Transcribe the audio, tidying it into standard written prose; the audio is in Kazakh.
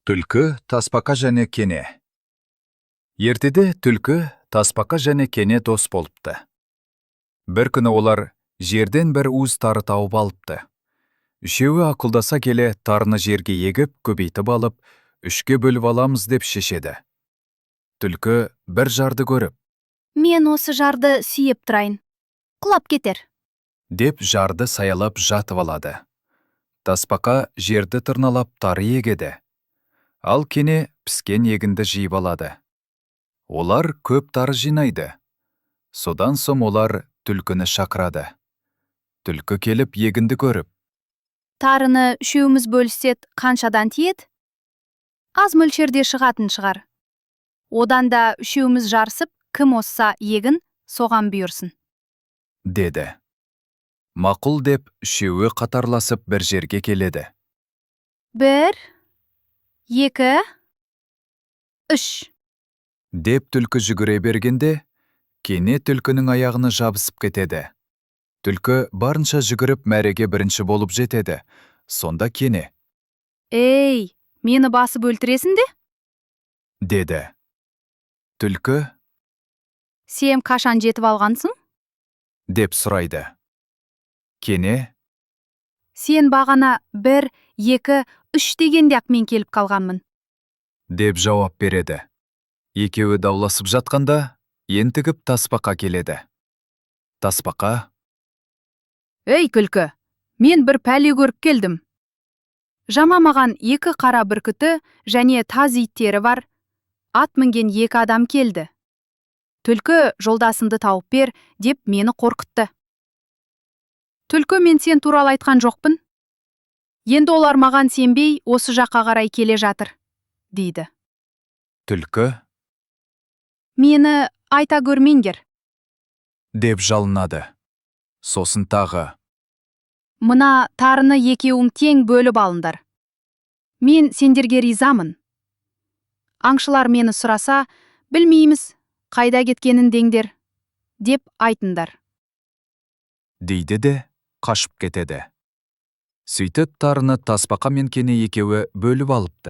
Түлкі, тасбақа және кене. Ертеде түлкі, тасбақа және кене дос болыпты. Бір күні олар жерден бір уыз тары тауып алыпты. Үшеуі ақылдаса келе тарыны жерге егіп, көбейтіп алып, үшке бөліп аламыз деп шешеді. Түлкі бір жарды көріп, Мен осы жарды сүйеп тұрайын. Құлап кетер. деп жарды саялап жатып алады. Тасбақа жерді тырналап тары егеді. Ал кене піскен егінді жиып алады. Олар көп тары жинайды. Содан соң олар түлкіні шақырады. Түлкі келіп егінді көріп, Тарыны үшеуміз бөліссек қаншадан тиеді? Аз мөлшерде шығатын шығар. Одан да үшеуміз жарысып, кім осса егін, соған бұйырсын. деді. Мақұл деп үшеуі қатарласып бір жерге келеді. 1, 2, 3. Деп түлкі жүгіре бергенде, кене түлкінің аяғына жабысып кетеді. Түлкі барынша жүгіріп мәреге бірінші болып жетеді. Сонда кене, Ей, мені басып өлтіресің де? деді. Түлкі, Сен қашан жетіп алғансың? деп сұрайды. Кене, Сен бағана 1, 2, 3 дегенде-ақ мен келіп қалғанмын. деп жауап береді. Екеуі дауласып жатқанда, ентігіп тасбақа келеді. Тасбақа, Ей, күлкі, мен бір пәле көріп келдім. Жамамаған 2 қара бүркіті және таз иттері бар. Ат мінген 2 адам келді. Түлкі жолдасынды тауып бер деп мені қорқытты. Түлкі, мен сен туралы айтқан жоқпын. Енді олар маған сенбей осы жаққа қарай келе жатыр, дейді. түлкі, Мені айта көрмеңдер. деп жалынады. Сосын тағы, Мына тарыны екеуің тең бөліп алыңдар. Мен сендерге ризамын. Аңшылар мені сұраса, білмейміз, қайда кеткенін деңдер, деп айтындар. дейді де қашып кетеді. Сөйтіп тарыны тасбақа мен кене екеуі бөліп алыпты.